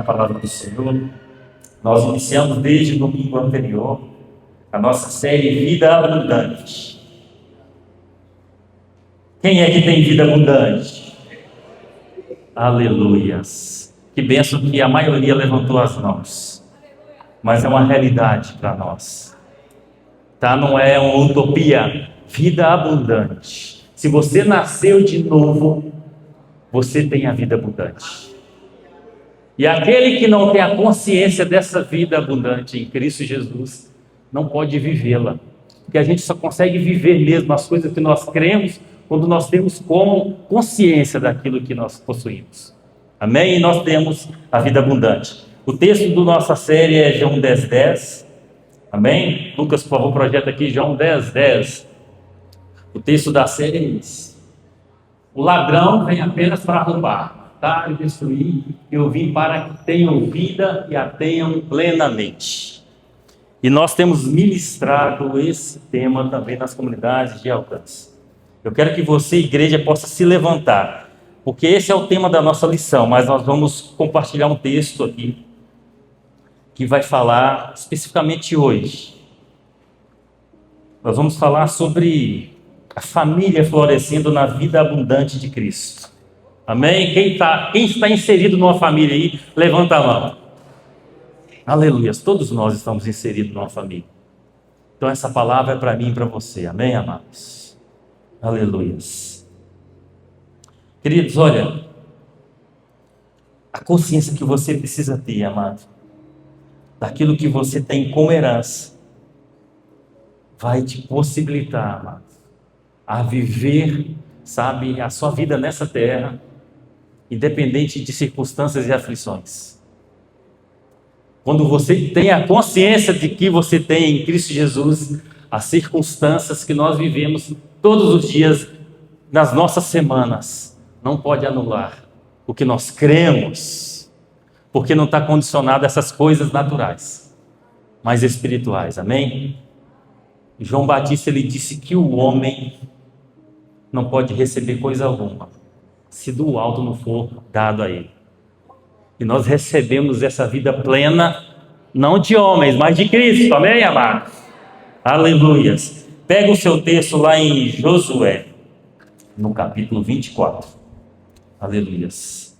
A palavra do Senhor. Nós iniciamos desde o domingo anterior a nossa série Vida Abundante. Quem é que tem vida abundante? Aleluias! Que bênção que a maioria levantou as mãos. Mas é uma realidade para nós. Tá? Não é uma utopia. Vida abundante. Se você nasceu de novo, você tem a vida abundante. E aquele que não tem a consciência dessa vida abundante em Cristo Jesus, não pode vivê-la. Porque a gente só consegue viver mesmo as coisas que nós cremos quando nós temos como consciência daquilo que nós possuímos. Amém? E nós temos a vida abundante. O texto da nossa série é João 10:10. Amém? Lucas, por favor, projeta aqui João 10:10. O texto da série é esse. O ladrão vem apenas para roubar, matar e destruir. Eu vim para que tenham vida e a tenham plenamente. E nós temos ministrado esse tema também nas comunidades de alcance. Eu quero que você, igreja, possa se levantar, porque esse é o tema da nossa lição, mas nós vamos compartilhar um texto aqui que vai falar especificamente hoje. Nós vamos falar sobre a família florescendo na vida abundante de Cristo. Amém? Quem está inserido numa família aí, levanta a mão. Aleluia. Todos nós estamos inseridos numa família. Então essa palavra é para mim e para você. Amém, amados? Aleluia. Queridos, olha, a consciência que você precisa ter, amado, daquilo que você tem como herança, vai te possibilitar, amado, a viver, sabe, a sua vida nessa terra, independente de circunstâncias e aflições. Quando você tem a consciência de que você tem em Cristo Jesus as circunstâncias que nós vivemos todos os dias nas nossas semanas, não pode anular o que nós cremos, porque não está condicionado a essas coisas naturais, mas espirituais. Amém? João Batista, ele disse que o homem não pode receber coisa alguma se do alto não for dado a ele. E nós recebemos essa vida plena, não de homens, mas de Cristo. Amém, amados? Aleluias. Pega o seu texto lá em Josué, no capítulo 24. Aleluias.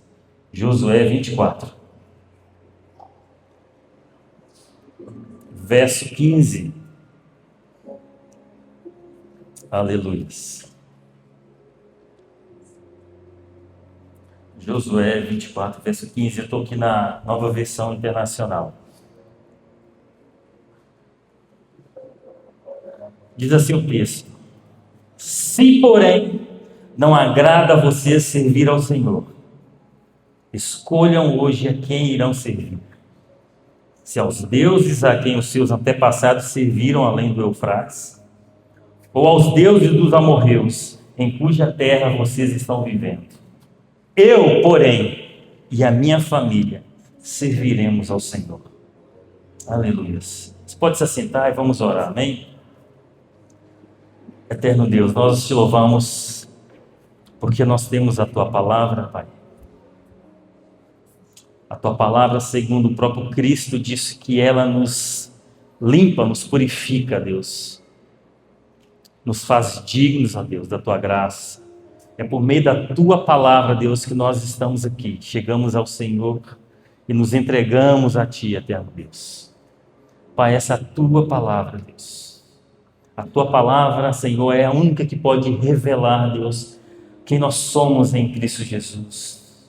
Josué 24. Verso 15. Aleluias. Josué 24, verso 15. Eu estou aqui na Nova Versão Internacional. Diz assim o texto: se, porém, não agrada a vocês servir ao Senhor, escolham hoje a quem irão servir. Se aos deuses a quem os seus antepassados serviram além do Eufrates, ou aos deuses dos amorreus, em cuja terra vocês estão vivendo. Eu, porém, e a minha família serviremos ao Senhor. Aleluia. Você pode se assentar e vamos orar, amém? Eterno Deus, nós te louvamos porque nós temos a tua palavra, Pai. A tua palavra, segundo o próprio Cristo, disse que ela nos limpa, nos purifica, Deus. Nos faz dignos, ó Deus, da tua graça. É por meio da tua palavra, Deus, que nós estamos aqui. Chegamos ao Senhor e nos entregamos a ti, eterno Deus. Pai, essa tua palavra, Deus. A tua palavra, Senhor, é a única que pode revelar, Deus, quem nós somos em Cristo Jesus.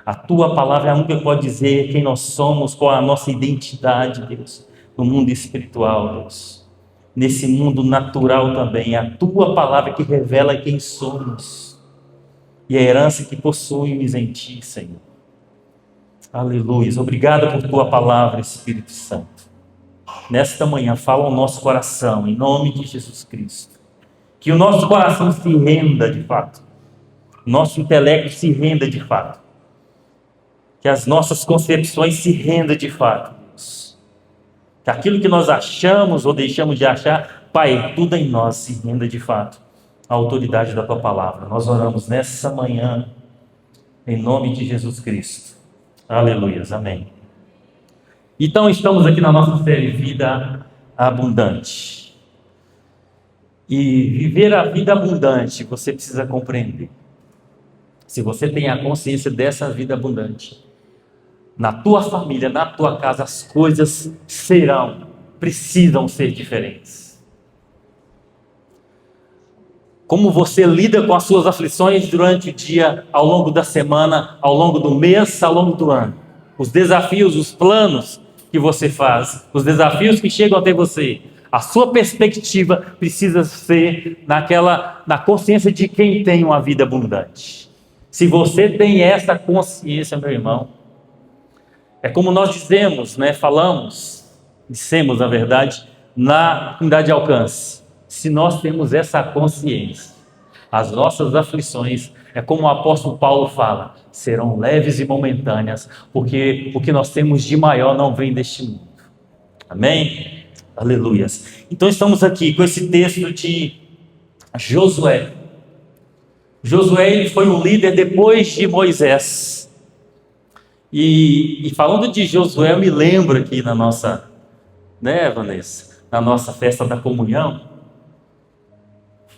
A tua palavra é a única que pode dizer quem nós somos, qual a nossa identidade, Deus, no mundo espiritual, Deus. Nesse mundo natural também, a tua palavra que revela quem somos e a herança que possuímos em ti, Senhor. Aleluia. Obrigado por tua palavra, Espírito Santo. Nesta manhã, fala ao nosso coração, em nome de Jesus Cristo. Que o nosso coração se renda de fato, nosso intelecto se renda de fato, que as nossas concepções se rendam de fato, Deus. Que aquilo que nós achamos ou deixamos de achar, Pai, tudo em nós se renda de fato à autoridade da tua palavra. Nós oramos nessa manhã, em nome de Jesus Cristo. Aleluias, amém. Então estamos aqui na nossa série Vida Abundante. E viver a vida abundante, você precisa compreender. Se você tem a consciência dessa vida abundante, na tua família, na tua casa, as coisas precisam ser diferentes. Como você lida com as suas aflições durante o dia, ao longo da semana, ao longo do mês, ao longo do ano. Os desafios, os planos que você faz, os desafios que chegam até você. A sua perspectiva precisa ser na consciência de quem tem uma vida abundante. Se você tem essa consciência, meu irmão, é como nós dissemos, na verdade, na unidade de alcance. Se nós temos essa consciência, as nossas aflições, é como o apóstolo Paulo fala, serão leves e momentâneas, porque o que nós temos de maior não vem deste mundo. Amém? Aleluias. Então estamos aqui com esse texto de Josué. Josué, ele foi um líder depois de Moisés. E falando de Josué, eu me lembro aqui na nossa, Vanessa? Na nossa festa da comunhão.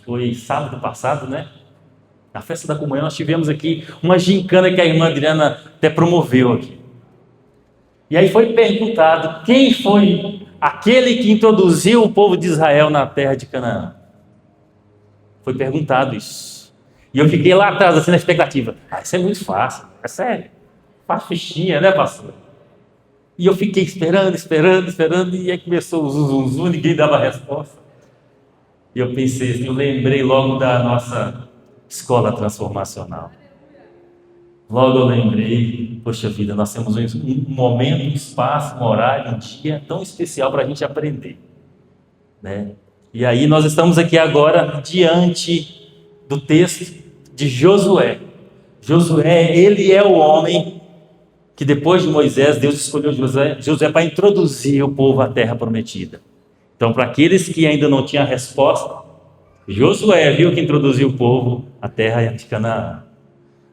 Foi sábado passado, Na festa da comunhão nós tivemos aqui uma gincana que a irmã Adriana até promoveu aqui. E aí foi perguntado quem foi aquele que introduziu o povo de Israel na terra de Canaã. Foi perguntado isso. E eu fiquei lá atrás, assim, na expectativa. Isso é muito fácil, é sério. Faz fichinha, pastor? E eu fiquei esperando, e aí começou o zum, ninguém dava resposta. E eu pensei assim, eu lembrei logo da nossa escola transformacional. Logo eu lembrei, poxa vida, nós temos um momento, um espaço, um horário, um dia tão especial para a gente aprender. E aí nós estamos aqui agora diante do texto de Josué. Josué, ele é o homem que depois de Moisés, Deus escolheu Josué para introduzir o povo à terra prometida. Então, para aqueles que ainda não tinham a resposta, Josué viu que introduziu o povo à terra de Canaã.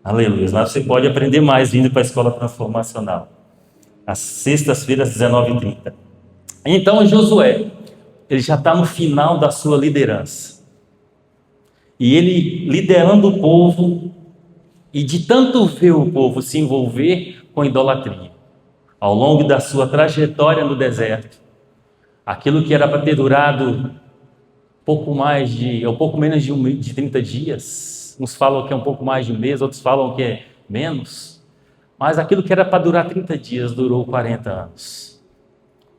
Aleluia. Mas você pode aprender mais vindo para a escola transformacional. Às sextas-feiras, 19h30. Então, Josué, ele já está no final da sua liderança. E ele liderando o povo, e de tanto ver o povo se envolver com idolatria, ao longo da sua trajetória no deserto, aquilo que era para ter durado pouco menos de 30 dias, uns falam que é um pouco mais de um mês, outros falam que é menos, mas aquilo que era para durar 30 dias durou 40 anos.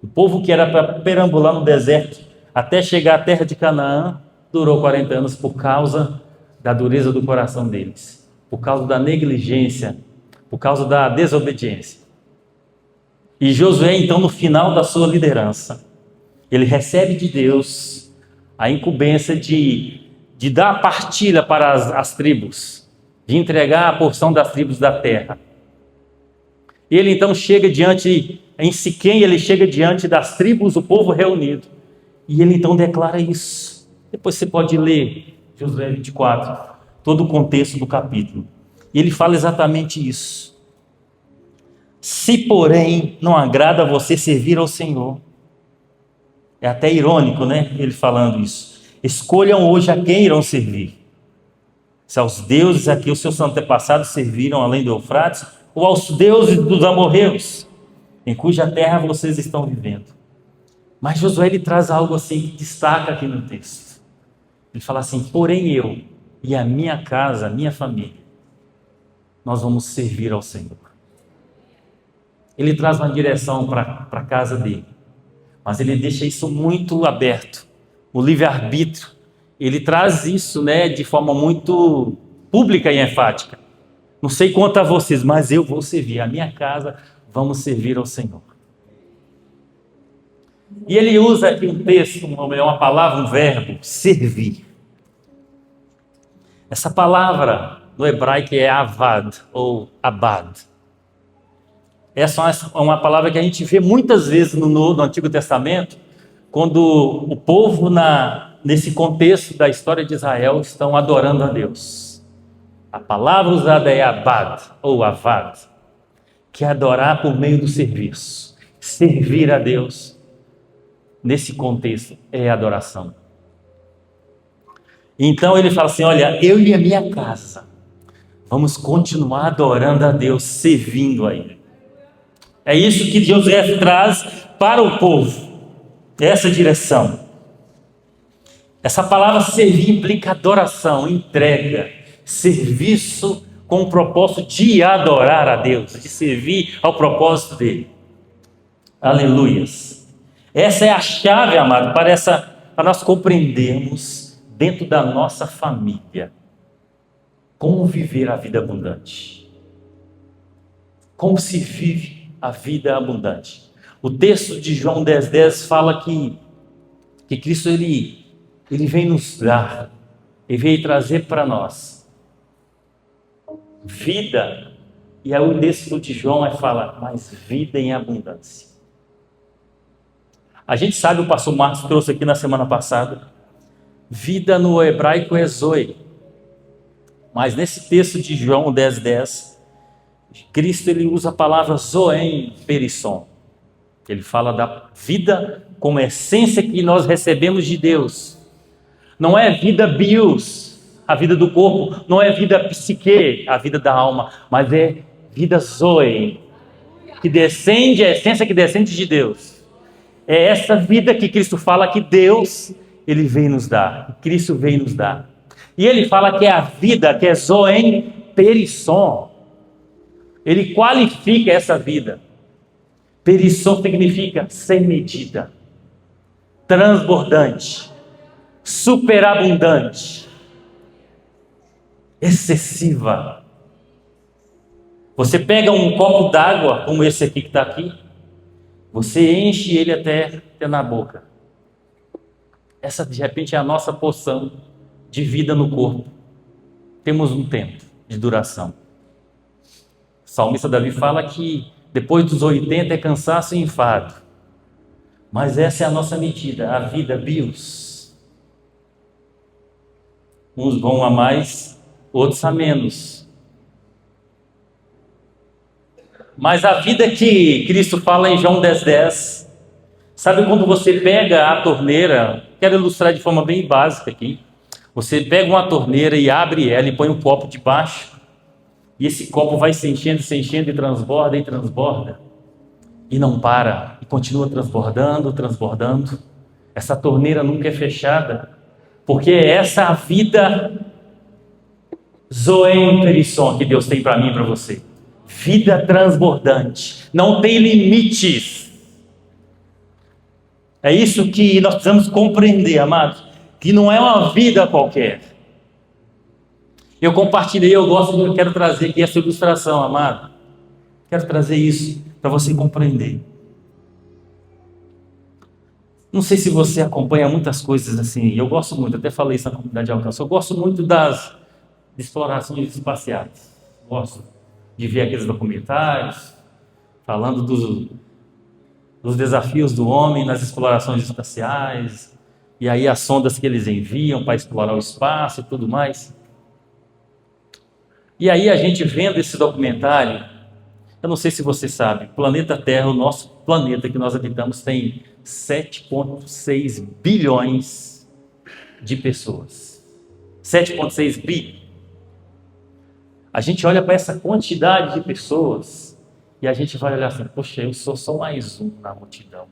O povo que era para perambular no deserto até chegar à terra de Canaã durou 40 anos por causa da dureza do coração deles, por causa da negligência, por causa da desobediência. E Josué, então, no final da sua liderança, ele recebe de Deus a incumbência de dar a partilha para as tribos, de entregar a porção das tribos da terra. Ele então chega em Siquém, ele chega diante das tribos, o povo reunido, e ele então declara isso. Depois você pode ler Josué 24, todo o contexto do capítulo. E ele fala exatamente isso. Se, porém, não agrada a você servir ao Senhor. É até irônico, ele falando isso. Escolham hoje a quem irão servir. Se aos deuses a que os seus antepassados serviram além do Eufrates, ou aos deuses dos amorreus, em cuja terra vocês estão vivendo. Mas Josué, ele traz algo assim que destaca aqui no texto. Ele fala assim, porém eu e a minha casa, a minha família, nós vamos servir ao Senhor. Ele traz uma direção para a casa dele, mas ele deixa isso muito aberto. O livre-arbítrio, ele traz isso de forma muito pública e enfática. Não sei quanto a vocês, mas eu vou servir. A minha casa, vamos servir ao Senhor. E ele usa aqui um texto, uma palavra, um verbo, servir. Essa palavra no hebraico é avad ou abad. Essa é uma palavra que a gente vê muitas vezes no Antigo Testamento, quando o povo, nesse contexto da história de Israel, estão adorando a Deus. A palavra usada é abad ou avad. que adorar por meio do serviço. Servir a Deus, nesse contexto, é adoração. Então ele fala assim, olha, eu e a minha casa, vamos continuar adorando a Deus, servindo a Ele. É isso que Josué traz para o povo, essa direção. Essa palavra servir implica adoração, entrega, serviço com o propósito de adorar a Deus, de servir ao propósito dele. Aleluias. Essa é a chave, amado, para nós compreendermos dentro da nossa família como viver a vida abundante. Como se vive a vida abundante. O texto de João 10,10 fala que Cristo ele vem nos dar, ele veio trazer para nós vida. E aí o texto de João fala, mas vida em abundância. A gente sabe, o pastor Marcos trouxe aqui na semana passada, vida no hebraico é zoe. Mas nesse texto de João 10,10, Cristo ele usa a palavra zoem perisson. Ele fala da vida como essência que nós recebemos de Deus. Não é vida bios, a vida do corpo, não é vida psique, a vida da alma, mas é vida zoe, que descende, a essência que descende de Deus. É essa vida que Cristo fala que Deus, ele veio nos dar, que Cristo veio nos dar. E ele fala que é a vida, que é zoem perisson. Ele qualifica essa vida. Perisson significa sem medida, transbordante, superabundante, excessiva. Você pega um copo d'água, como esse aqui que está aqui, você enche ele até na boca. Essa de repente é a nossa porção de vida no corpo. Temos um tempo de duração. O salmista Davi fala que depois dos 80 é cansaço e enfado. Mas essa é a nossa medida, a vida bios. Uns vão a mais, outros a menos. Mas a vida que Cristo fala em João 10,10, sabe quando você pega a torneira, quero ilustrar de forma bem básica aqui, você pega uma torneira e abre ela e põe um copo debaixo, e esse copo vai se enchendo e transborda, e não para, e continua transbordando. Essa torneira nunca é fechada, porque é essa a vida zoem perisson que Deus tem para mim e para você. Vida transbordante, não tem limites. É isso que nós precisamos compreender, amados, que não é uma vida qualquer. Eu compartilhei, eu quero trazer aqui essa ilustração, amado. Quero trazer isso para você compreender. Não sei se você acompanha muitas coisas assim, eu gosto muito, até falei isso na comunidade de alcance, eu gosto muito das explorações espaciais. Gosto de ver aqueles documentários falando dos desafios do homem nas explorações espaciais, e aí as sondas que eles enviam para explorar o espaço e tudo mais. E aí a gente vendo esse documentário, eu não sei se você sabe, o planeta Terra, o nosso planeta que nós habitamos, tem 7,6 bilhões de pessoas. 7,6 bi. A gente olha para essa quantidade de pessoas e a gente vai olhar assim, poxa, eu sou só mais um na multidão.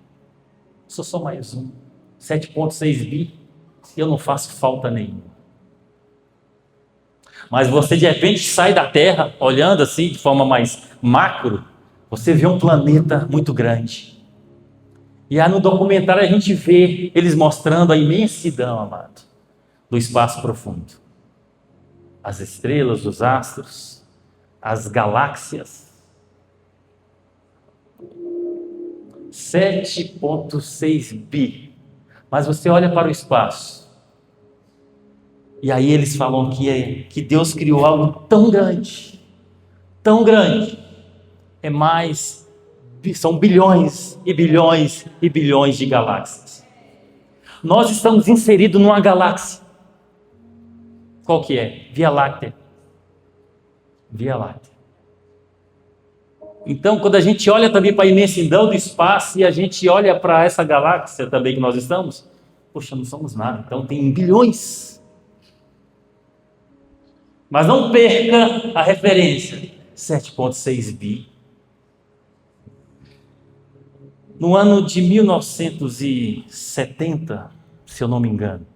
Sou só mais um. 7,6 bi, eu não faço falta nenhuma. Mas você de repente sai da Terra, olhando assim de forma mais macro, você vê um planeta muito grande. E aí no documentário a gente vê eles mostrando a imensidão, amado, do espaço profundo. As estrelas, os astros, as galáxias. 7,6 bi. Mas você olha para o espaço, e aí eles falam que Deus criou algo tão grande, são bilhões e bilhões e bilhões de galáxias. Nós estamos inseridos numa galáxia. Qual que é? Via Láctea. Via Láctea. Então, quando a gente olha também para a imensidão do espaço e a gente olha para essa galáxia também que nós estamos, poxa, não somos nada. Então tem bilhões. Mas não perca a referência, 7,6 bi. No ano de 1970, se eu não me engano,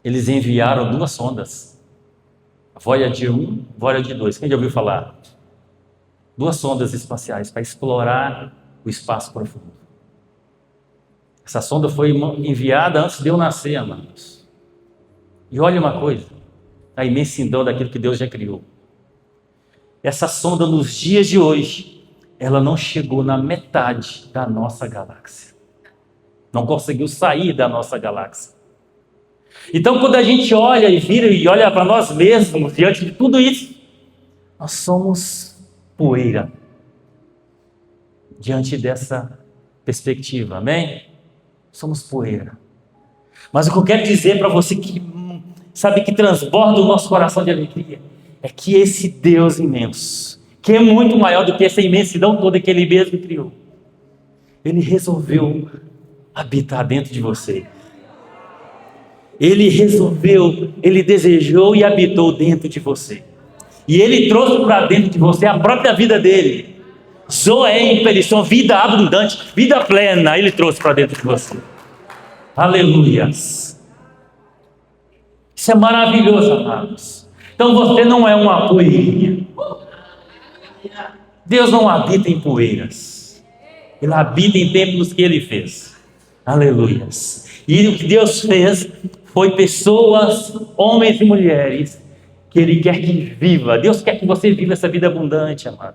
eles enviaram 2 sondas. Voyager 1, Voyager 2. Quem já ouviu falar? 2 sondas espaciais para explorar o espaço profundo. Essa sonda foi enviada antes de eu nascer, amados. E olha uma coisa, a imensidão daquilo que Deus já criou. Essa sonda, nos dias de hoje, ela não chegou na metade da nossa galáxia. Não conseguiu sair da nossa galáxia. Então, quando a gente olha e vira e olha para nós mesmos, diante de tudo isso, nós somos poeira. Diante dessa perspectiva, amém? Somos poeira. Mas o que eu quero dizer para você que, sabe, que transborda o nosso coração de alegria, é que esse Deus imenso, que é muito maior do que essa imensidão toda que Ele mesmo criou, Ele resolveu habitar dentro de você. Ele resolveu, Ele desejou e habitou dentro de você. E Ele trouxe para dentro de você a própria vida dEle. Zoé em Pelisson, vida abundante, vida plena, Ele trouxe para dentro de você. Aleluias. Isso é maravilhoso, amados. Então você não é uma poeirinha. Deus não habita em poeiras. Ele habita em templos que Ele fez. Aleluias. E o que Deus fez foi pessoas, homens e mulheres, que Ele quer que viva. Deus quer que você viva essa vida abundante, amado.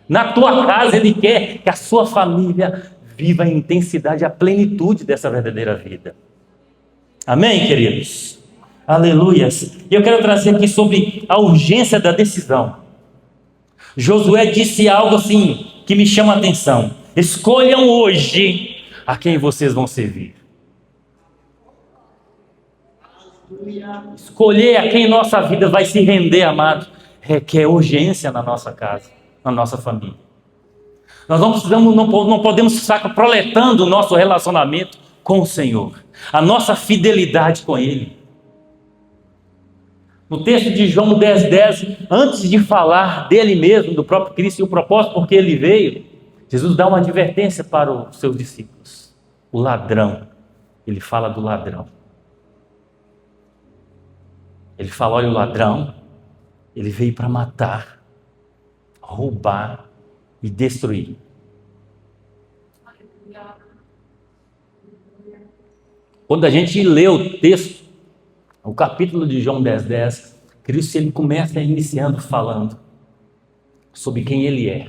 Na tua casa Ele quer que a sua família viva a intensidade, a plenitude dessa verdadeira vida. Amém, queridos? Aleluias. E eu quero trazer aqui sobre a urgência da decisão. Josué disse algo assim que me chama a atenção. Escolham hoje a quem vocês vão servir. Escolher a quem nossa vida vai se render, amado, requer urgência na nossa casa, na nossa família. Nós não podemos ficar proletando o nosso relacionamento com o Senhor, a nossa fidelidade com Ele. No texto de João 10,10, antes de falar dele mesmo, do próprio Cristo e o propósito por que Ele veio, Jesus dá uma advertência para os seus discípulos. O ladrão, Ele fala do ladrão. Ele fala, olha, o ladrão, ele veio para matar, roubar e destruir. Quando a gente lê o texto, o capítulo de João 10,10, Cristo ele começa iniciando falando sobre quem Ele é.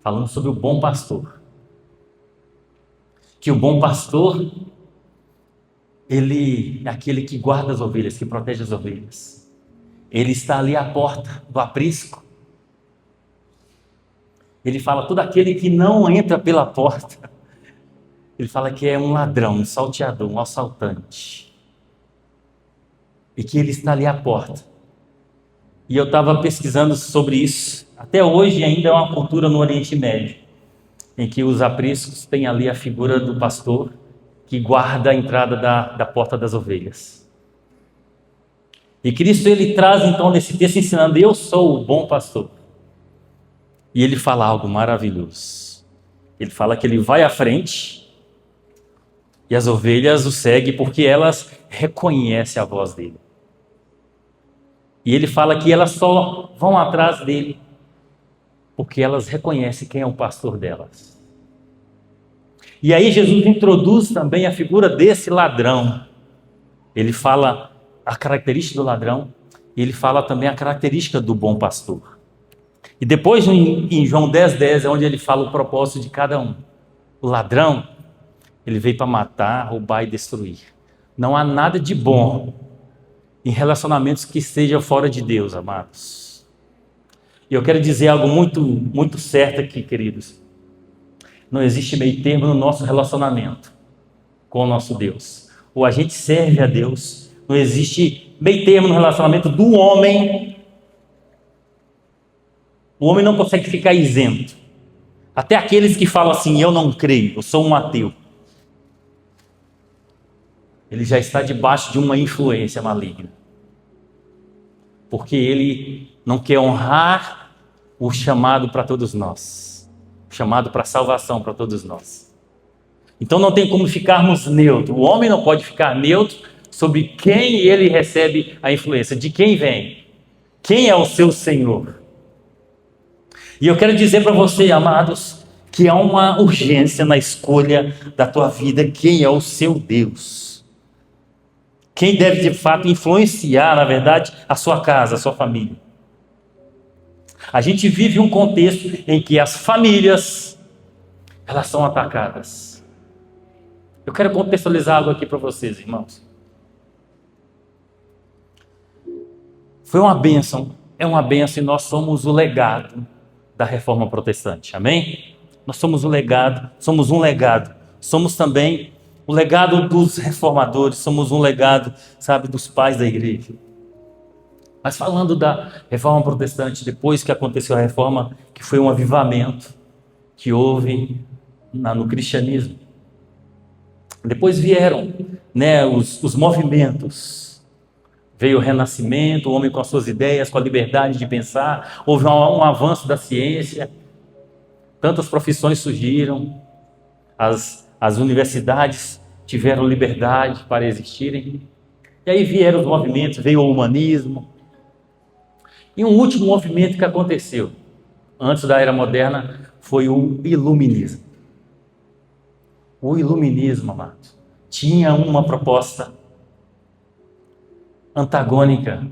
Falando sobre o bom pastor. Que o bom pastor, ele é aquele que guarda as ovelhas, que protege as ovelhas. Ele está ali à porta do aprisco. Ele fala, todo aquele que não entra pela porta, ele fala que é um ladrão, um salteador, um assaltante. E que ele está ali à porta. E eu estava pesquisando sobre isso. Até hoje ainda é uma cultura no Oriente Médio, em que os apriscos têm ali a figura do pastor que guarda a entrada da porta das ovelhas. E Cristo ele traz então nesse texto ensinando, eu sou o bom pastor. E ele fala algo maravilhoso. Ele fala que ele vai à frente e as ovelhas o seguem porque elas reconhecem a voz dele. E ele fala que elas só vão atrás dele porque elas reconhecem quem é o pastor delas. E aí Jesus introduz também a figura desse ladrão. Ele fala a característica do ladrão e ele fala também a característica do bom pastor. E depois em João 10,10 é onde ele fala o propósito de cada um. O ladrão, ele veio para matar, roubar e destruir. Não há nada de bom em relacionamentos que estejam fora de Deus, amados. E eu quero dizer algo muito, muito certo aqui, queridos. Não existe meio termo no nosso relacionamento com o nosso Deus. Ou a gente serve a Deus. Não existe meio termo no relacionamento do homem O homem não consegue ficar isento. Até aqueles que falam assim, eu não creio, eu sou um ateu. Ele já está debaixo de uma influência maligna. Porque ele não quer honrar o chamado para todos nós. O chamado para a salvação para todos nós. Então não tem como ficarmos neutros. O homem não pode ficar neutro sobre quem ele recebe a influência, de quem vem. Quem é o seu Senhor? E eu quero dizer para você, amados, que há uma urgência na escolha da tua vida. Quem é o seu Deus? Quem deve de fato influenciar, na verdade, a sua casa, a sua família? A gente vive um contexto em que as famílias, elas são atacadas. Eu quero contextualizar algo aqui para vocês, irmãos. Foi uma bênção, é uma bênção e nós somos o legado da Reforma Protestante, amém? Nós somos um legado, somos também o legado dos reformadores, somos um legado, sabe, dos pais da igreja. Mas falando da Reforma Protestante, depois que aconteceu a Reforma, que foi um avivamento que houve no cristianismo. Depois vieram, os movimentos. Veio o Renascimento, o homem com as suas ideias, com a liberdade de pensar. Houve um avanço da ciência. Tantas profissões surgiram. As universidades tiveram liberdade para existirem. E aí vieram os movimentos, veio o humanismo. E um último movimento que aconteceu, antes da Era Moderna, foi o Iluminismo. O Iluminismo, amado, tinha uma proposta antagônica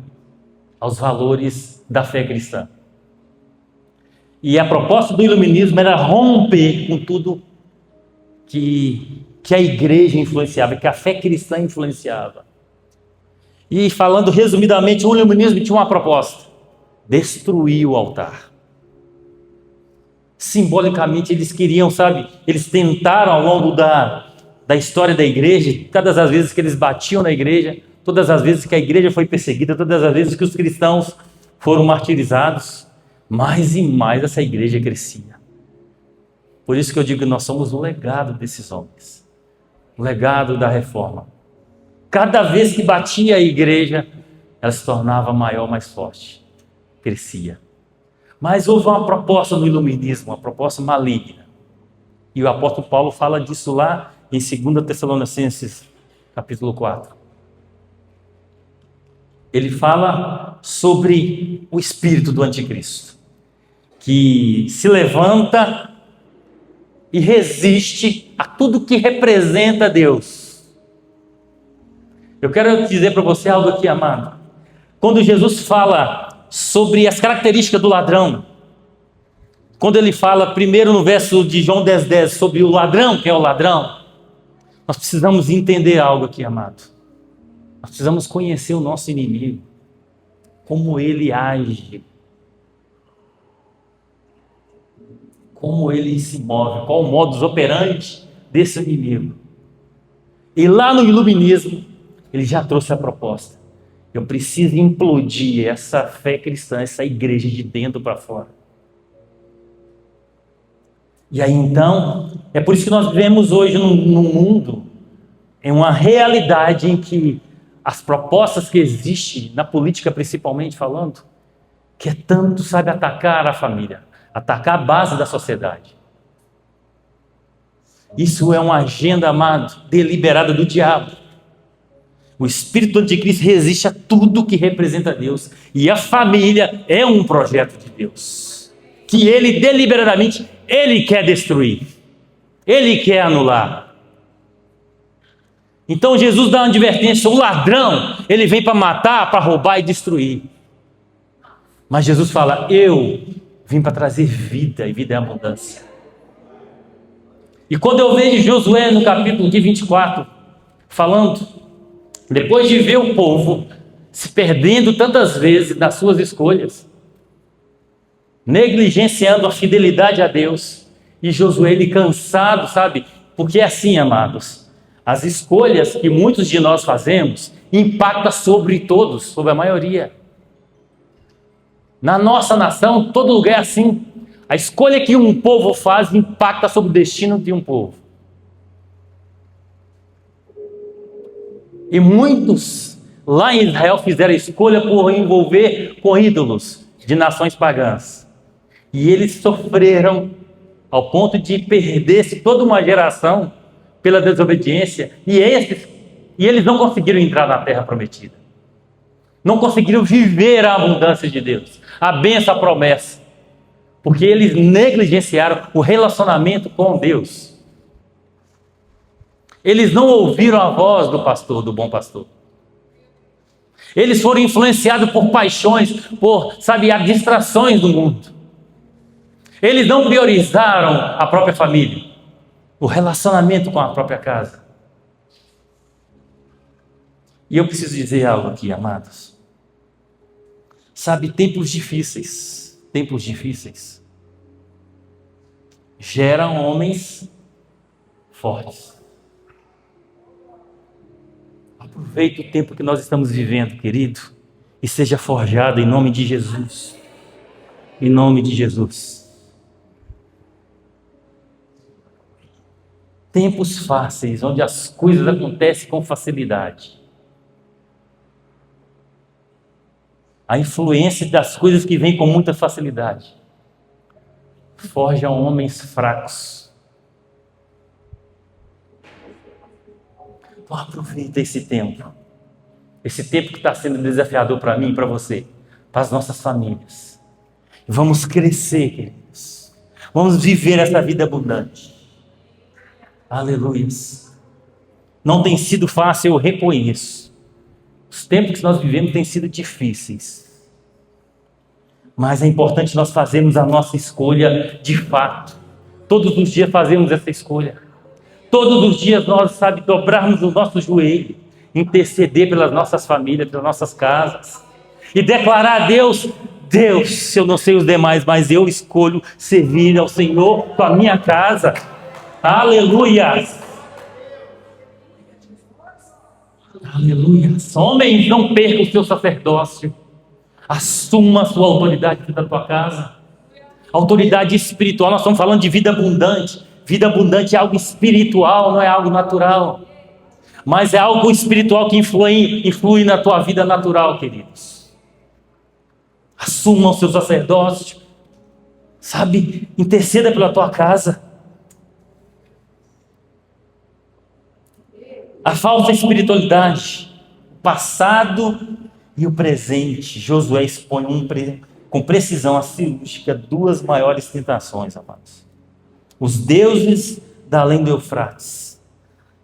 aos valores da fé cristã. E a proposta do Iluminismo era romper com tudo que a igreja influenciava, que a fé cristã influenciava. E falando resumidamente, o Iluminismo tinha uma proposta: destruir o altar. Simbolicamente eles queriam, eles tentaram ao longo da história da igreja, todas as vezes que eles batiam na igreja, todas as vezes que a igreja foi perseguida, todas as vezes que os cristãos foram martirizados, mais e mais essa igreja crescia. Por isso que eu digo que nós somos o legado desses homens, o legado da reforma. Cada vez que batia a igreja, ela se tornava maior, mais forte, crescia. Mas houve uma proposta no Iluminismo, uma proposta maligna. E o apóstolo Paulo fala disso lá em 2 Tessalonicenses, capítulo 4. Ele fala sobre o espírito do anticristo, que se levanta e resiste a tudo que representa Deus. Eu quero dizer para você algo aqui, amado. Quando Jesus fala sobre as características do ladrão, quando ele fala primeiro no verso de João 10,10 sobre o ladrão, que é o ladrão, nós precisamos entender algo aqui, amado. Nós precisamos conhecer o nosso inimigo, como ele age, como ele se move, qual o modus operandi desse inimigo. E lá no Iluminismo, ele já trouxe a proposta. Eu preciso implodir essa fé cristã, essa igreja de dentro para fora. E aí então, é por isso que nós vivemos hoje num mundo, em uma realidade em que as propostas que existem, na política principalmente falando, que é tanto, atacar a família, atacar a base da sociedade. Isso é uma agenda, amado, deliberada do diabo. O espírito do anticristo resiste a tudo que representa Deus. E a família é um projeto de Deus, que ele deliberadamente, ele quer destruir. Ele quer anular. Então Jesus dá uma advertência: o ladrão, ele vem para matar, para roubar e destruir. Mas Jesus fala: eu vim para trazer vida, e vida é abundância. E quando eu vejo Josué no capítulo 24, falando, depois de ver o povo se perdendo tantas vezes nas suas escolhas, negligenciando a fidelidade a Deus, e Josué ele cansado, porque é assim, amados, as escolhas que muitos de nós fazemos impactam sobre todos, sobre a maioria. Na nossa nação, todo lugar é assim. A escolha que um povo faz impacta sobre o destino de um povo. E muitos lá em Israel fizeram a escolha por envolver com ídolos de nações pagãs. E eles sofreram ao ponto de perder-se toda uma geração pela desobediência. E eles não conseguiram entrar na terra prometida. Não conseguiram viver a abundância de Deus, a bênção, a promessa. Porque eles negligenciaram o relacionamento com Deus. Eles não ouviram a voz do pastor, do bom pastor. Eles foram influenciados por paixões, por, as distrações do mundo. Eles não priorizaram a própria família, o relacionamento com a própria casa. E eu preciso dizer algo aqui, amados. Tempos difíceis geram homens fortes. Aproveite o tempo que nós estamos vivendo, querido, e seja forjado em nome de Jesus. Em nome de Jesus. Tempos fáceis, onde as coisas acontecem com facilidade. A influência das coisas que vem com muita facilidade forjam homens fracos. Então aproveita esse tempo que está sendo desafiador para mim e para você, para as nossas famílias. Vamos crescer, queridos. Vamos viver essa vida abundante. Aleluias. Não tem sido fácil, eu reconheço. Os tempos que nós vivemos têm sido difíceis. Mas é importante nós fazermos a nossa escolha de fato. Todos os dias fazemos essa escolha. Todos os dias nós, dobrarmos o nosso joelho, interceder pelas nossas famílias, pelas nossas casas. E declarar a Deus, Deus, eu não sei os demais, mas eu escolho servir ao Senhor com a minha casa. Aleluia! Aleluia! Homens, não perca o seu sacerdócio. Assuma a sua autoridade dentro da tua casa. Autoridade espiritual, nós estamos falando de vida abundante. Vida abundante é algo espiritual, não é algo natural. Mas é algo espiritual que influi na tua vida natural, queridos. Assuma o seu sacerdócio. Interceda pela tua casa. A falsa espiritualidade, o passado e o presente. Josué expõe com precisão a cirúrgica duas maiores tentações, amados. Os deuses da além do Eufrates.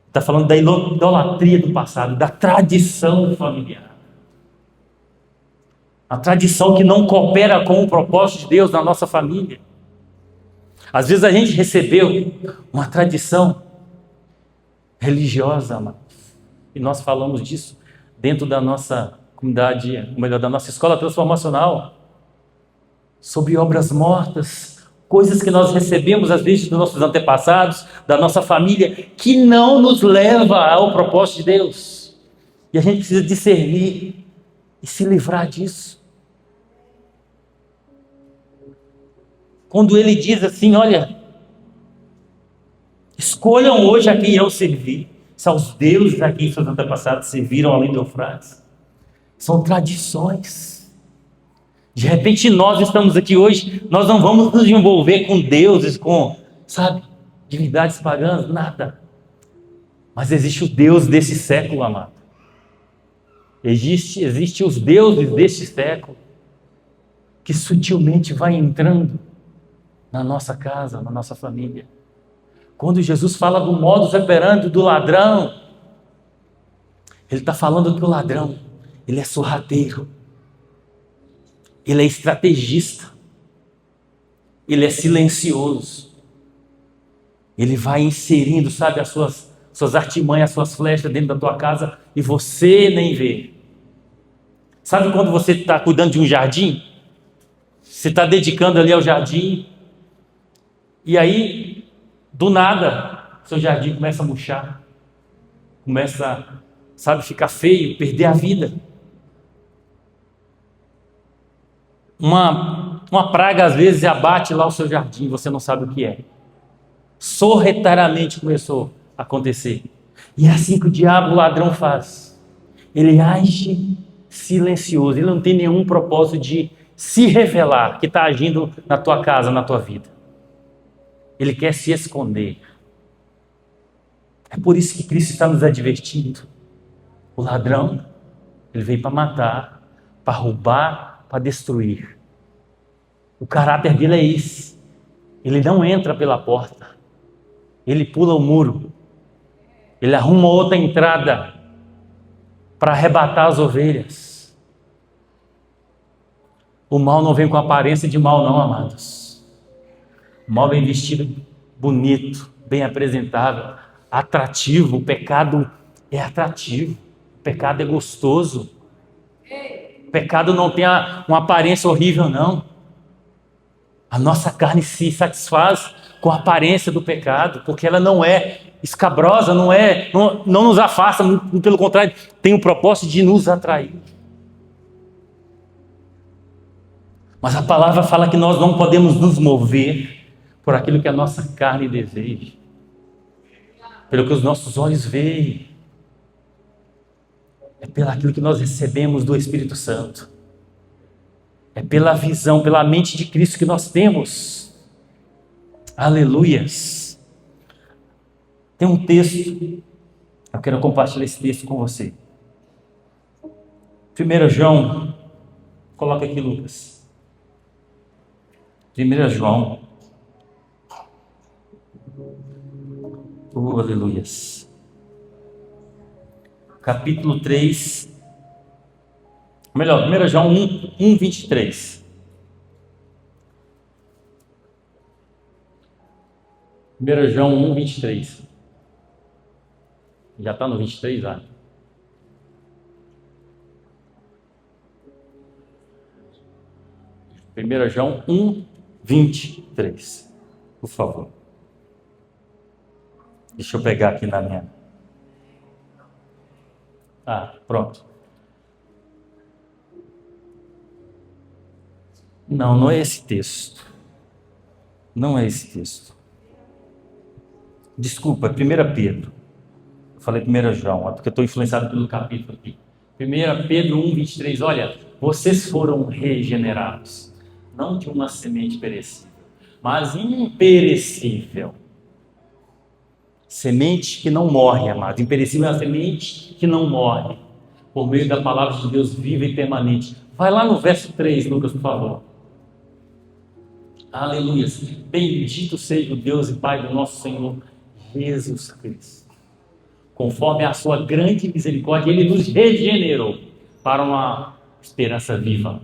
Está falando da idolatria do passado, da tradição familiar. A tradição que não coopera com o propósito de Deus na nossa família. Às vezes a gente recebeu uma tradição religiosa, amados. E nós falamos disso dentro da nossa comunidade, ou melhor, da nossa escola transformacional. Sobre obras mortas, coisas que nós recebemos às vezes dos nossos antepassados, da nossa família, que não nos leva ao propósito de Deus. E a gente precisa discernir e se livrar disso. Quando ele diz assim, olha, escolham hoje a quem eu servi. São os deuses a quem seus antepassados serviram além do Eufrates. São tradições. De repente nós estamos aqui hoje, nós não vamos nos envolver com deuses, com, divindades pagãs, nada. Mas existe o Deus desse século, amado. Existe os deuses deste século, que sutilmente vai entrando na nossa casa, na nossa família. Quando Jesus fala do modus operandi do ladrão, ele está falando que o ladrão, ele é sorrateiro, ele é estrategista, ele é silencioso, ele vai inserindo, as suas artimanhas, as suas flechas dentro da tua casa e você nem vê. Sabe quando você está cuidando de um jardim? Você está dedicando ali ao jardim e aí, do nada, seu jardim começa a murchar, começa, ficar feio, perder a vida. Uma praga às vezes abate lá o seu jardim, você não sabe o que é. Sorrateiramente começou a acontecer. E é assim que o diabo, o ladrão, faz. Ele age silencioso, ele não tem nenhum propósito de se revelar que está agindo na tua casa, na tua vida. Ele quer se esconder. É por isso que Cristo está nos advertindo. O ladrão, ele veio para matar, para roubar, para destruir. O caráter dele é esse. Ele não entra pela porta. Ele pula o muro. Ele arruma outra entrada para arrebatar as ovelhas. O mal não vem com aparência de mal, não, amados. O mal vem vestido bonito, bem apresentável, atrativo. O pecado é atrativo. O pecado é gostoso. O pecado não tem uma aparência horrível, não. A nossa carne se satisfaz com a aparência do pecado, porque ela não é escabrosa, não nos afasta, pelo contrário, tem o propósito de nos atrair. Mas a palavra fala que nós não podemos nos mover por aquilo que a nossa carne deseja, pelo que os nossos olhos veem, é pelo aquilo que nós recebemos do Espírito Santo, é pela visão, pela mente de Cristo que nós temos. Aleluias! Tem um texto, eu quero compartilhar esse texto com você. 1 João, coloca aqui, Lucas. 1 João. Aleluias. Capítulo 3. Melhor, 1 João 1, 23. 1 João 1, 23. Já está no 23, já? Primeiro João 1, 23. Por favor. Deixa eu pegar aqui na minha. Pronto. Não é esse texto. Não é esse texto. Desculpa, é 1 Pedro. Eu falei 1 João, é porque eu estou influenciado pelo capítulo aqui. 1 Pedro 1, 23. Olha, vocês foram regenerados, não de uma semente perecível, mas imperecível. Semente que não morre, amado. Imperecível é a semente que não morre, por meio da palavra de Deus viva e permanente. Vai lá no verso 3, Lucas, por favor. Aleluia. Bendito seja o Deus e Pai do nosso Senhor Jesus Cristo. Conforme a sua grande misericórdia, Ele nos regenerou para uma esperança viva,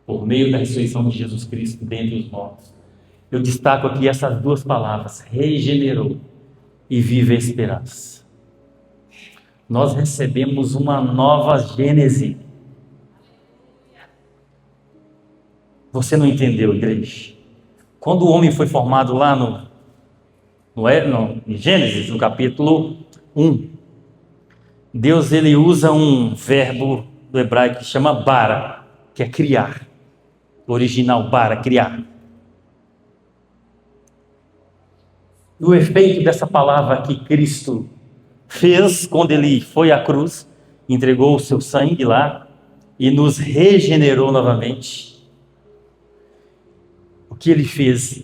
por meio da ressurreição de Jesus Cristo dentre os mortos. Eu destaco aqui essas duas palavras: regenerou e viva a esperança. Nós recebemos uma nova Gênese. Você não entendeu, igreja? Quando o homem foi formado lá em Gênesis, no capítulo 1, Deus ele usa um verbo do hebraico que chama bara, que é criar. O original bara, criar. E o efeito dessa palavra que Cristo fez quando ele foi à cruz, entregou o seu sangue lá e nos regenerou novamente. O que ele fez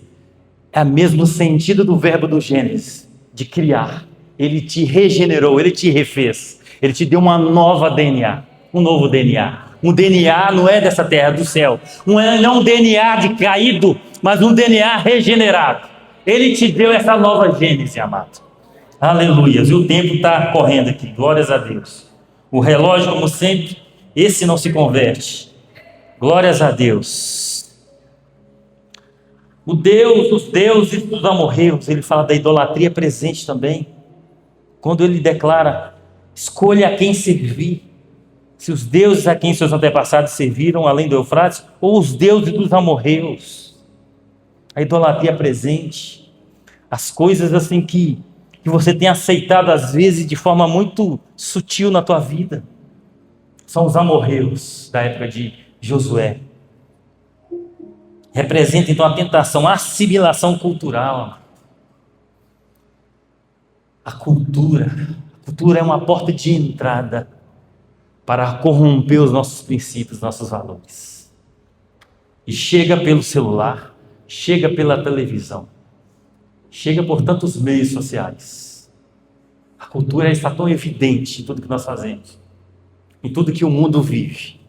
é o mesmo sentido do verbo do Gênesis, de criar. Ele te regenerou, ele te refez, ele te deu uma nova DNA, um novo DNA. Um DNA não é dessa terra, é do céu. Não é um DNA de caído, mas um DNA regenerado. Ele te deu essa nova Gênese, amado. Aleluia. E o tempo está correndo aqui, glórias a Deus. O relógio, como sempre, esse não se converte. Glórias a Deus. Os deuses dos amorreus, ele fala da idolatria presente também. Quando ele declara, escolha a quem servir. Se os deuses a quem seus antepassados serviram, além do Eufrates, ou os deuses dos amorreus. A idolatria presente. As coisas assim que você tem aceitado às vezes de forma muito sutil na tua vida. São os amorreus da época de Josué. Representa então a tentação, a assimilação cultural. A cultura é uma porta de entrada para corromper os nossos princípios, nossos valores. E chega pelo celular, chega pela televisão, chega por tantos meios sociais. A cultura está tão evidente em tudo que nós fazemos, em tudo que o mundo vive.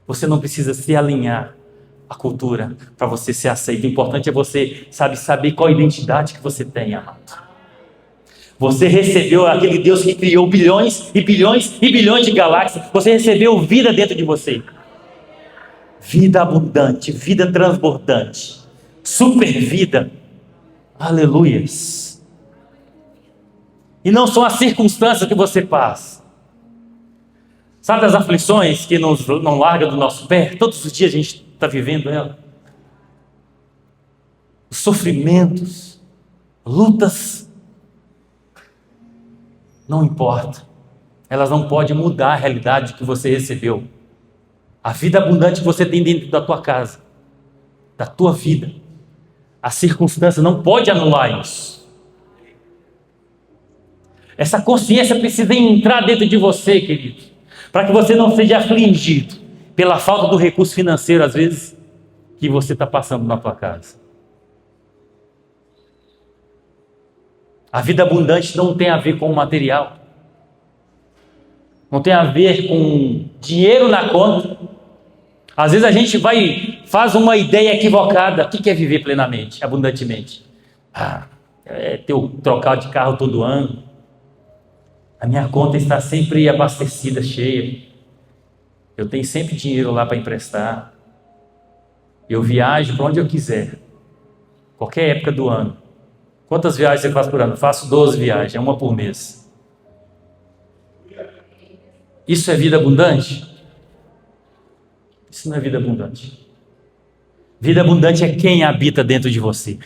Você não precisa se alinhar à cultura para você ser aceito. O importante é você saber qual a identidade que você tem, amado. Você recebeu aquele Deus que criou bilhões e bilhões e bilhões de galáxias. Você recebeu vida dentro de você. Vida abundante, vida transbordante, super vida. Aleluias. E não são as circunstâncias que você passa. Sabe as aflições que não largam do nosso pé? Todos os dias a gente está vivendo ela. Os sofrimentos, lutas, não importa. Elas não podem mudar a realidade que você recebeu. A vida abundante que você tem dentro da tua casa, da tua vida. A circunstância não pode anular isso. Essa consciência precisa entrar dentro de você, querido, para que você não seja afligido pela falta do recurso financeiro, às vezes, que você está passando na tua casa. A vida abundante não tem a ver com o material. Não tem a ver com dinheiro na conta. Às vezes a gente faz uma ideia equivocada. O que é viver plenamente, abundantemente? É trocar de carro todo ano. A minha conta está sempre abastecida, cheia. Eu tenho sempre dinheiro lá para emprestar. Eu viajo para onde eu quiser. Qualquer época do ano. Quantas viagens você faz por ano? Faço 12 viagens, uma por mês. Isso é vida abundante? Isso não é vida abundante. Vida abundante é quem habita dentro de você.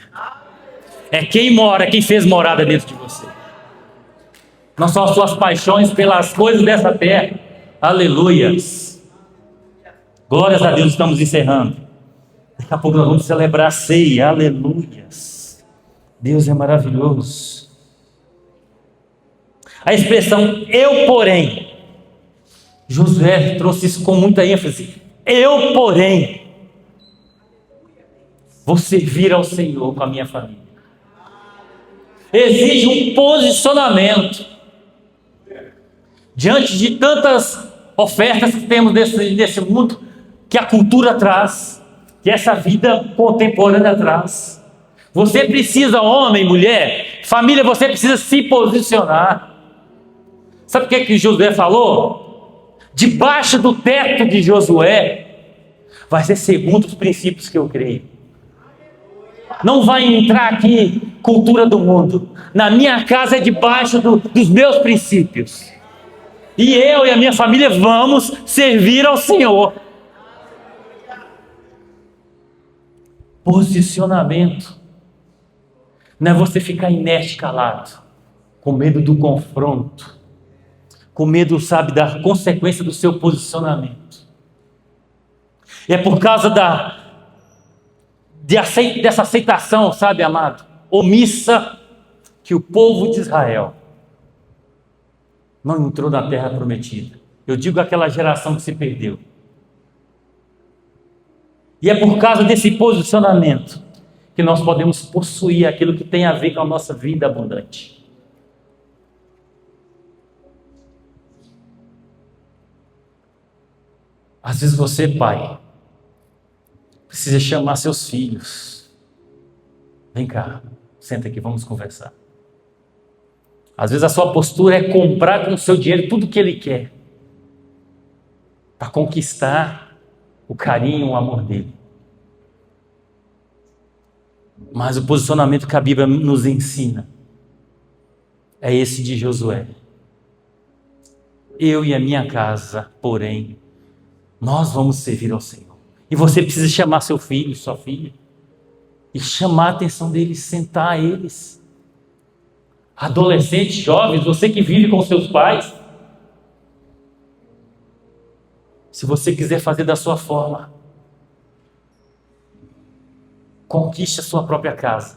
É quem mora, quem fez morada dentro de você. Não são as suas paixões pelas coisas dessa terra. Aleluias. Glórias a Deus, estamos encerrando. Daqui a pouco nós vamos celebrar a ceia. Aleluias. Deus é maravilhoso. A expressão eu, porém. Josué trouxe isso com muita ênfase. Eu, porém, vou servir ao Senhor com a minha família. Exige um posicionamento. Diante de tantas ofertas que temos nesse mundo, que a cultura traz, que essa vida contemporânea traz. Você precisa, homem, mulher, família, você precisa se posicionar. Sabe o que Josué falou? Debaixo do teto de Josué, vai ser segundo os princípios que eu creio. Não vai entrar aqui cultura do mundo. Na minha casa é debaixo dos meus princípios. E eu e a minha família vamos servir ao Senhor. Posicionamento. Não é você ficar inerte, calado, com medo do confronto, com medo, sabe, da consequência do seu posicionamento. E é por causa dessa aceitação, sabe, amado, omissa, que o povo de Israel não entrou na terra prometida. Eu digo aquela geração que se perdeu. E é por causa desse posicionamento que nós podemos possuir aquilo que tem a ver com a nossa vida abundante. Às vezes você, pai, precisa chamar seus filhos. Vem cá, senta aqui, vamos conversar. Às vezes a sua postura é comprar com o seu dinheiro tudo que ele quer, para conquistar o carinho, o amor dele. Mas o posicionamento que a Bíblia nos ensina é esse de Josué. Eu e a minha casa, porém, nós vamos servir ao Senhor. E você precisa chamar seu filho, sua filha, e chamar a atenção deles, sentar eles. Adolescentes, jovens, você que vive com seus pais, se você quiser fazer da sua forma, Conquiste a sua própria casa.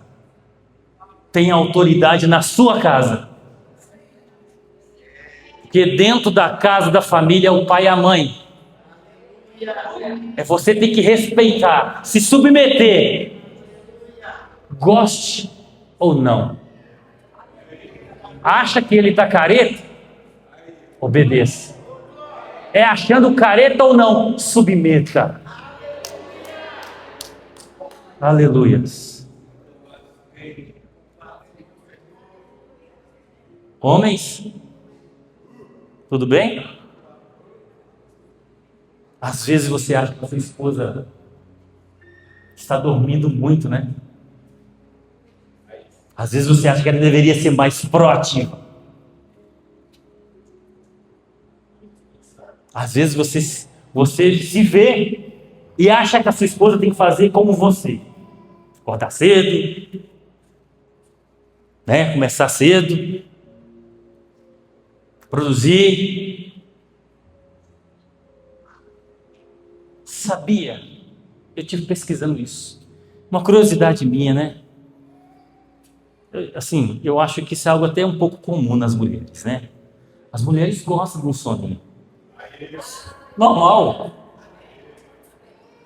Tenha autoridade na sua casa. Porque dentro da casa da família é o pai e a mãe. É você ter que respeitar, se submeter, goste ou não. Acha que ele está careta? Obedeça. É achando careta ou não? Submeta. Aleluias. Homens, tudo bem? Às vezes você acha que a sua esposa está dormindo muito, né? Às vezes você acha que ela deveria ser mais proativa. Às vezes você se vê e acha que a sua esposa tem que fazer como você. Acordar cedo, né? Começar cedo, produzir. Sabia? Eu estive pesquisando isso. Uma curiosidade minha, né? Eu acho que isso é algo até um pouco comum nas mulheres, né? As mulheres gostam de um soninho. Normal.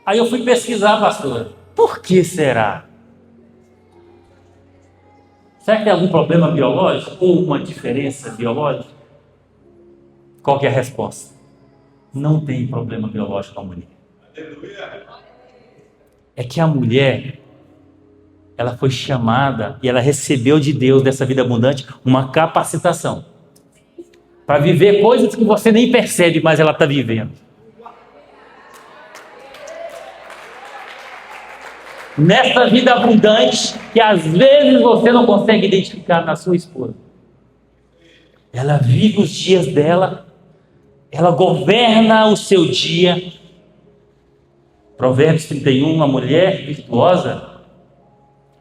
Aí eu fui pesquisar, pastor. Por que será? Será que tem algum problema biológico ou uma diferença biológica? Qual que é a resposta? Não tem problema biológico com a mulher. É que a mulher, ela foi chamada e ela recebeu de Deus, dessa vida abundante, uma capacitação para viver coisas que você nem percebe, mas ela está vivendo. Nessa vida abundante, que às vezes você não consegue identificar na sua esposa. Ela vive os dias dela, ela governa o seu dia. Provérbios 31, a mulher virtuosa,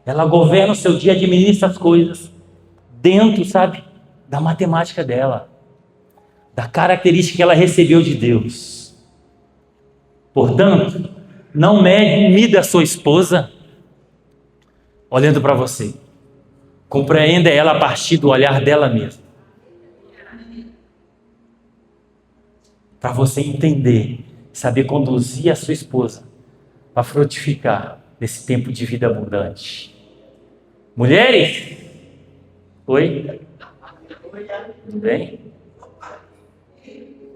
ela governa o seu dia, administra as coisas dentro, sabe, da matemática dela, da característica que ela recebeu de Deus. Portanto, não mida a sua esposa olhando para você. Compreenda ela a partir do olhar dela mesma. Para você entender, saber conduzir a sua esposa para frutificar nesse tempo de vida abundante. Mulheres? Oi? Tudo bem?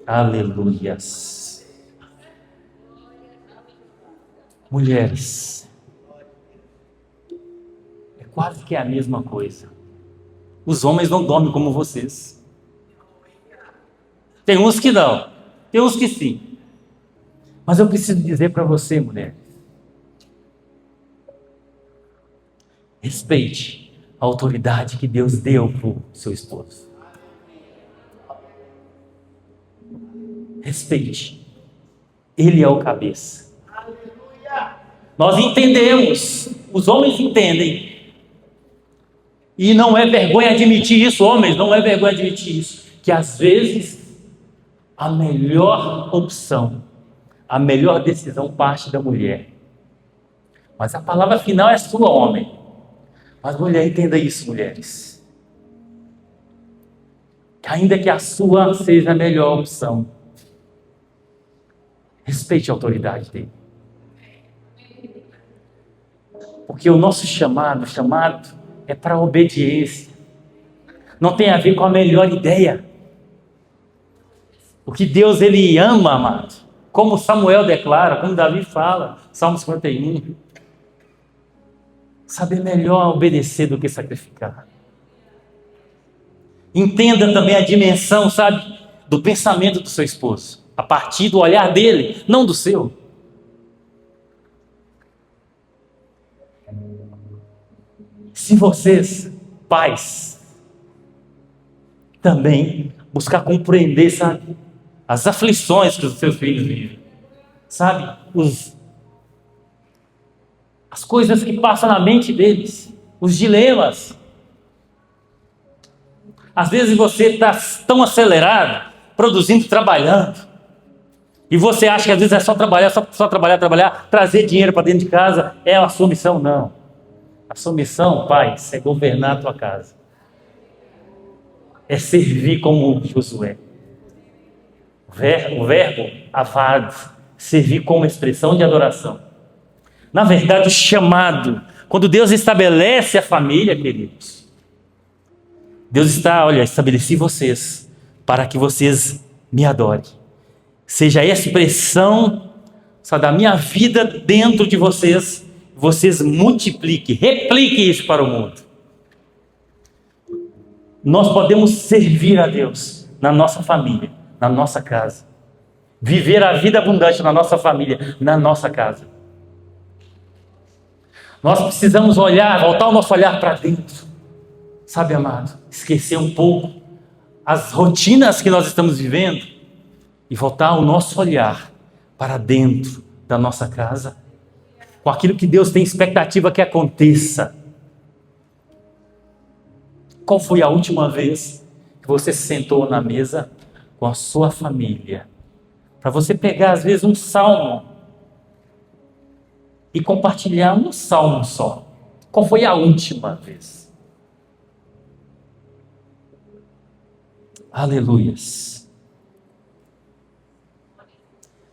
Aleluias. Mulheres, é quase que a mesma coisa. Os homens não dormem como vocês. Tem uns que não, tem uns que sim. Mas eu preciso dizer para você, mulher, respeite a autoridade que Deus deu para o seu esposo. Respeite. Ele é o cabeça. Nós entendemos, os homens entendem. E não é vergonha admitir isso, homens, não é vergonha admitir isso. Que às vezes a melhor opção, a melhor decisão parte da mulher. Mas a palavra final é sua, homem. Mas mulher, entenda isso, mulheres. Que ainda que a sua seja a melhor opção, respeite a autoridade dele. Porque o nosso chamado é para a obediência. Não tem a ver com a melhor ideia. O que Deus, ele ama, amado. Como Samuel declara, como Davi fala, Salmo 51. Saber melhor obedecer do que sacrificar. Entenda também a dimensão, sabe, do pensamento do seu esposo. A partir do olhar dele, não do seu. Se vocês, pais, também buscar compreender, sabe, as aflições que os seus filhos vivem, sabe, as coisas que passam na mente deles, os dilemas. Às vezes você está tão acelerado, produzindo, trabalhando, E você acha que às vezes é só trabalhar, só trabalhar, trabalhar, trazer dinheiro para dentro de casa, é a sua missão? Não. A sua missão, pai, é governar a tua casa. É servir como Josué. O verbo avad, servir como expressão de adoração. Na verdade, o chamado, quando Deus estabelece a família, queridos, Deus está, olha, estabeleci vocês para que vocês me adorem. Seja a expressão, sabe, da minha vida dentro de vocês, vocês multipliquem, repliquem isso para o mundo. Nós podemos servir a Deus na nossa família, na nossa casa. Viver a vida abundante na nossa família, na nossa casa. Nós precisamos olhar, voltar o nosso olhar para dentro. Sabe, amado, esquecer um pouco as rotinas que nós estamos vivendo e voltar o nosso olhar para dentro da nossa casa, com aquilo que Deus tem expectativa que aconteça. Qual foi a última vez que você se sentou na mesa com a sua família? Para você pegar, às vezes, um salmo e compartilhar um salmo só. Qual foi a última vez? Aleluias.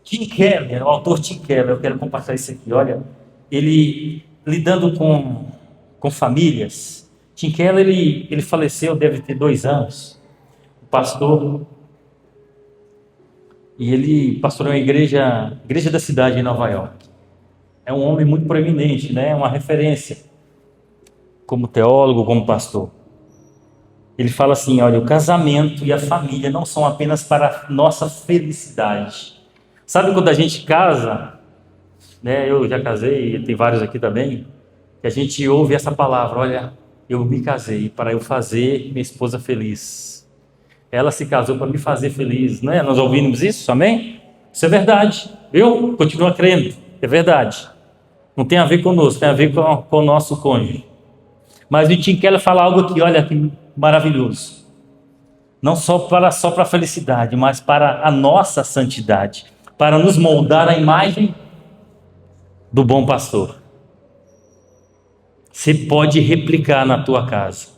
Tim Keller, o autor Tim Keller, eu quero compartilhar isso aqui. Olha, ele lidando com famílias. Tim Keller, ele faleceu, deve ter 2 anos. O pastor. E ele pastoreou a igreja da cidade em Nova York. É um homem muito proeminente, né? Uma referência como teólogo, como pastor. Ele fala assim, olha, o casamento e a família não são apenas para a nossa felicidade. Sabe quando a gente casa, né? Eu já casei, tem vários aqui também, que a gente ouve essa palavra, olha, eu me casei para eu fazer minha esposa feliz. Ela se casou para me fazer feliz, né? Nós ouvimos isso, amém? Isso é verdade. Eu continuo crendo, é verdade. Não tem a ver conosco, tem a ver com o nosso cônjuge. Mas o Tim Keller fala algo aqui, olha que maravilhoso. Não só para a felicidade, mas para a nossa santidade, para nos moldar a imagem do bom pastor. Você pode replicar na tua casa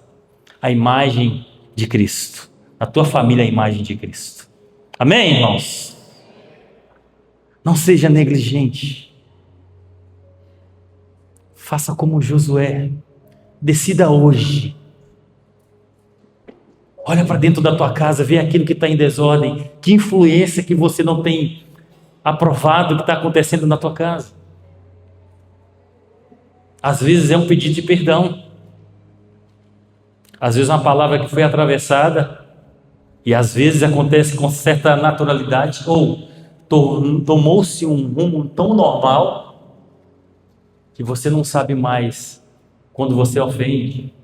a imagem de Cristo, na tua família a imagem de Cristo. Amém, irmãos? Não seja negligente. Faça como Josué. Decida hoje. Olha para dentro da tua casa, vê aquilo que está em desordem. Que influência que você não tem aprovado que está acontecendo na tua casa. Às vezes é um pedido de perdão. Às vezes uma palavra que foi atravessada. E às vezes acontece com certa naturalidade. Ou tomou-se um rumo tão normal que você não sabe mais quando você ofende.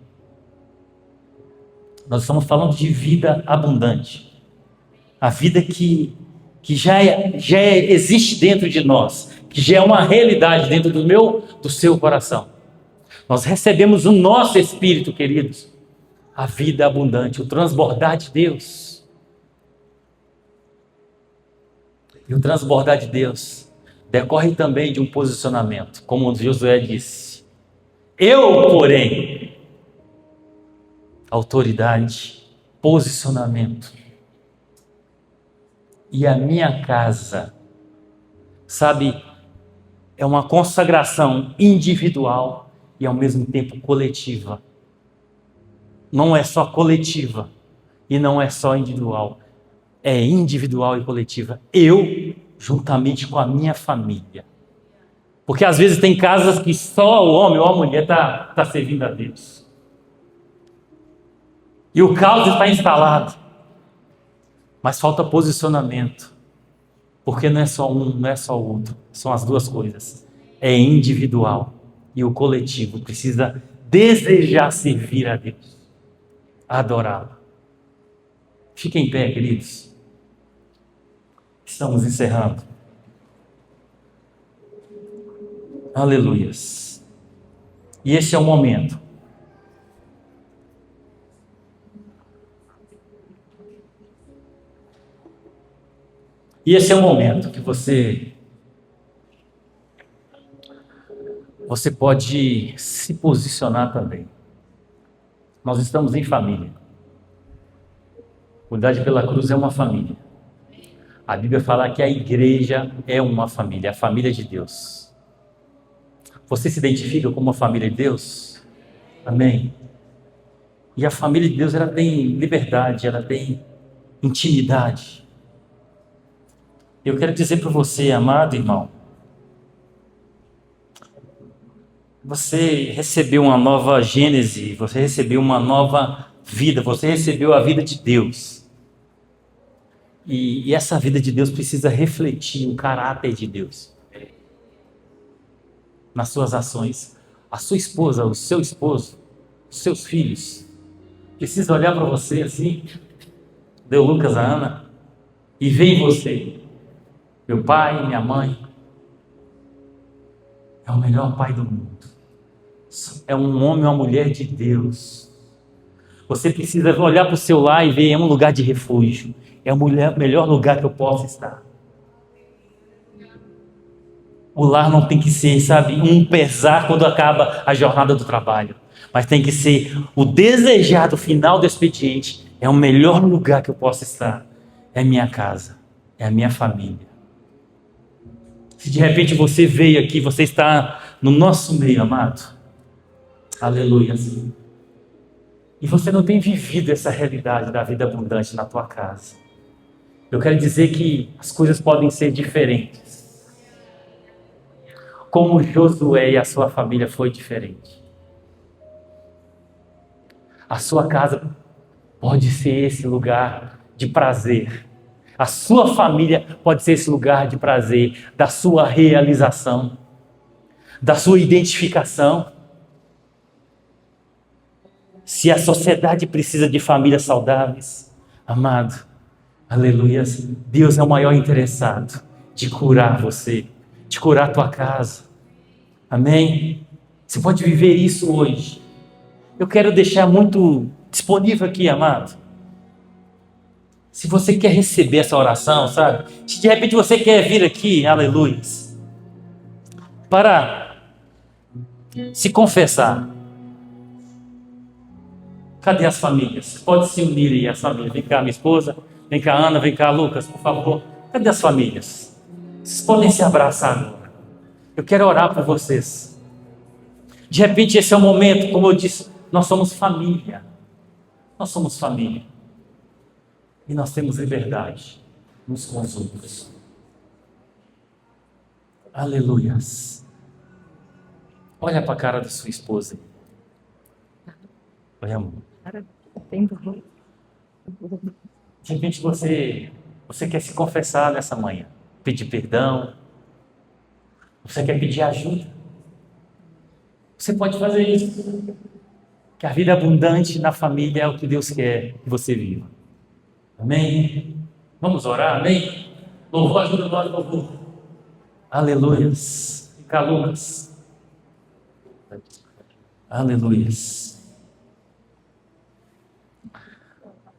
Nós estamos falando de vida abundante. A vida que já existe dentro de nós, que já é uma realidade dentro do seu coração. Nós recebemos o nosso espírito, queridos, a vida abundante, o transbordar de Deus. E o transbordar de Deus decorre também de um posicionamento, como Josué disse. Eu, porém, autoridade, posicionamento. E a minha casa, sabe, é uma consagração individual e ao mesmo tempo coletiva. Não é só coletiva e não é só individual. É individual e coletiva. Eu, juntamente com a minha família. Porque às vezes tem casas que só o homem ou a mulher está servindo a Deus. E o caos está instalado. Mas falta posicionamento. Porque não é só um, não é só o outro. São as duas coisas. É individual. E o coletivo precisa desejar servir a Deus. Adorá-lo. Fiquem em pé, queridos. Estamos encerrando. Aleluias. E esse é o momento. E esse é o momento que você pode se posicionar também. Nós estamos em família. Unidade pela Cruz é uma família. A Bíblia fala que a igreja é uma família, a família de Deus. Você se identifica como uma família de Deus? Amém? E a família de Deus, ela tem liberdade, ela tem intimidade. Eu quero dizer para você, amado irmão, você recebeu uma nova gênese, você recebeu uma nova vida, você recebeu a vida de Deus. E essa vida de Deus precisa refletir o caráter de Deus nas suas ações. A sua esposa, o seu esposo, os seus filhos, precisa olhar para você assim, deu Lucas a Ana, e ver em você, meu pai, minha mãe, é o melhor pai do mundo. É um homem ou uma mulher de Deus. Você precisa olhar para o seu lar e ver, é um lugar de refúgio. É o melhor lugar que eu posso estar. O lar não tem que ser, sabe, um pesar quando acaba a jornada do trabalho. Mas tem que ser o desejado final do expediente. É o melhor lugar que eu posso estar. É minha casa. É a minha família. Se de repente você veio aqui, você está no nosso meio, amado. Aleluia. E você não tem vivido essa realidade da vida abundante na tua casa. Eu quero dizer que as coisas podem ser diferentes. Como Josué e a sua família foi diferente. A sua casa pode ser esse lugar de prazer. A sua família pode ser esse lugar de prazer, da sua realização, da sua identificação. Se a sociedade precisa de famílias saudáveis, amado, aleluia, Deus é o maior interessado de curar você, de curar a tua casa. Amém? Você pode viver isso hoje. Eu quero deixar muito disponível aqui, amado. Se você quer receber essa oração, sabe? Se de repente você quer vir aqui, aleluia, para se confessar. Cadê as famílias? Pode se unir aí as famílias. Vem cá, minha esposa. Vem cá, Ana. Vem cá, Lucas, por favor. Cadê as famílias? Vocês podem se abraçar agora. Eu quero orar por vocês. De repente esse é o momento, como eu disse, nós somos família. Nós somos família. E nós temos liberdade uns com os outros. Aleluias. Olha para a cara da sua esposa. Oi, amor. De repente você quer se confessar nessa manhã, pedir perdão, você quer pedir ajuda. Você pode fazer isso. Que a vida abundante na família é o que Deus quer que você viva. Amém? Vamos orar, amém? Louvor, ajuda nós, louvor. Aleluias. Fica, Lucas. Aleluias.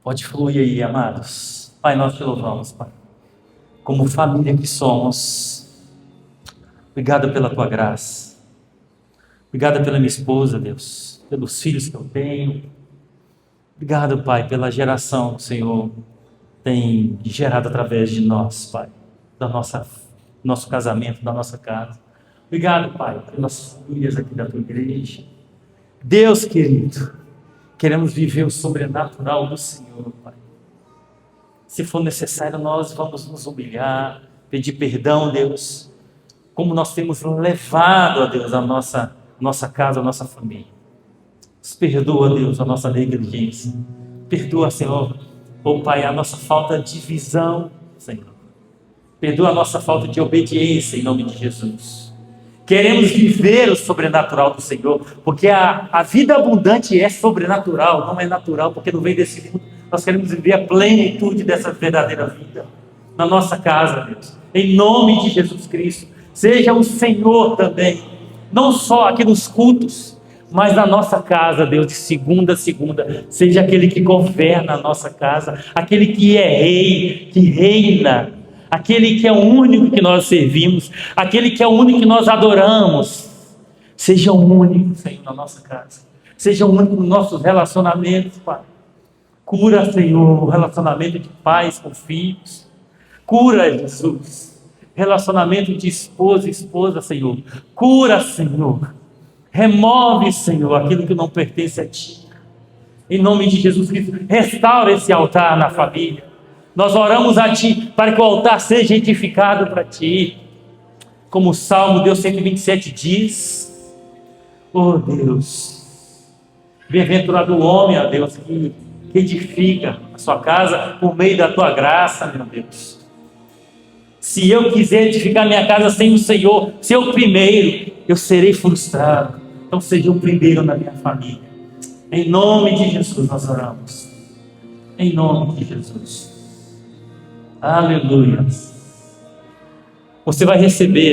Pode fluir aí, amados. Pai, nós te louvamos, Pai. Como família que somos. Obrigado pela tua graça. Obrigado pela minha esposa, Deus. Pelos filhos que eu tenho. Obrigado, Pai, pela geração que o Senhor tem gerado através de nós, Pai. Nosso casamento, da nossa casa. Obrigado, Pai, pelas famílias aqui da tua igreja. Deus querido, queremos viver o sobrenatural do Senhor, Pai. Se for necessário, nós vamos nos humilhar, pedir perdão, Deus, como nós temos levado, a Deus, a nossa casa, a nossa família. Nos perdoa, Deus, a nossa negligência. Perdoa, Senhor, Pai, a nossa falta de visão, Senhor. Perdoa a nossa falta de obediência, em nome de Jesus. Queremos viver o sobrenatural do Senhor, porque a vida abundante é sobrenatural, não é natural, porque não vem desse mundo. Nós queremos viver a plenitude dessa verdadeira vida na nossa casa, Deus. Em nome de Jesus Cristo, seja o Senhor também, não só aqui nos cultos, mas na nossa casa, Deus, de segunda a segunda, seja aquele que governa a nossa casa, aquele que é rei, que reina. aquele que é o único que nós servimos, aquele que é o único que nós adoramos. Seja o único, Senhor, na nossa casa. Seja o único nos nossos relacionamentos, Pai. Cura, Senhor, o relacionamento de pais com filhos. Cura, Jesus, relacionamento de esposa e esposa, Senhor. Cura, Senhor. Remove, Senhor, aquilo que não pertence a Ti. Em nome de Jesus Cristo, restaura esse altar na família. Nós oramos a Ti para que o altar seja edificado para Ti. Como o Salmo Deus 127 diz, oh Deus, bem-aventurado o homem, ó Deus, que edifica a sua casa por meio da Tua graça, meu Deus. Se eu quiser edificar minha casa sem o Senhor, ser o primeiro, eu serei frustrado. Então seja o primeiro na minha família. Em nome de Jesus nós oramos. Em nome de Jesus. Aleluia. Você vai receber